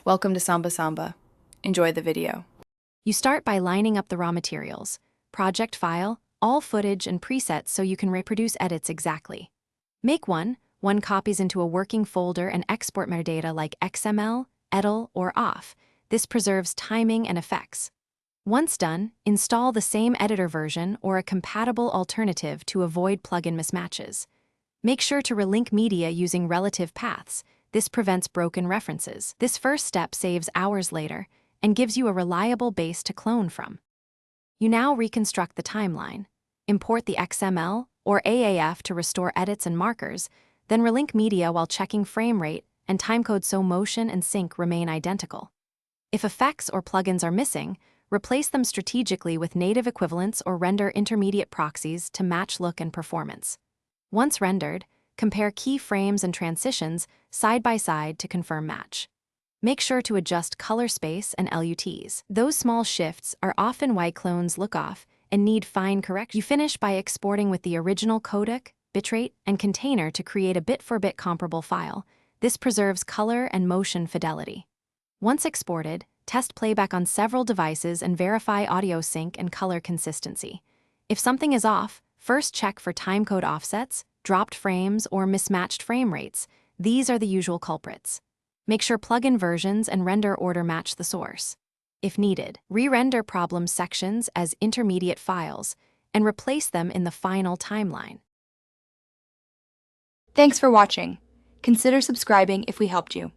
Welcome to Samba Samba. Enjoy the video. You start by lining up the raw materials, project file, all footage and presets so you can reproduce edits exactly. Make one copies into a working folder and export metadata like XML, ETL, or OFF. This preserves timing and effects. Once done, install the same editor version or a compatible alternative to avoid plugin mismatches. Make sure to relink media using relative paths. This prevents broken references. This first step saves hours later and gives you a reliable base to clone from. You now reconstruct the timeline, import the XML or AAF to restore edits and markers, then relink media while checking frame rate and timecode so motion and sync remain identical. If effects or plugins are missing, replace them strategically with native equivalents or render intermediate proxies to match look and performance. Once rendered, compare keyframes and transitions side by side to confirm match. Make sure to adjust color space and LUTs. Those small shifts are often why clones look off and need fine correction. You finish by exporting with the original codec, bitrate, and container to create a bit-for-bit comparable file. This preserves color and motion fidelity. Once exported, test playback on several devices and verify audio sync and color consistency. If something is off, first check for timecode offsets, dropped frames, or mismatched frame rates. These are the usual culprits. Make sure plugin versions and render order match the source. If needed, re-render problem sections as intermediate files and replace them in the final timeline. Thanks for watching. Consider subscribing if we helped you.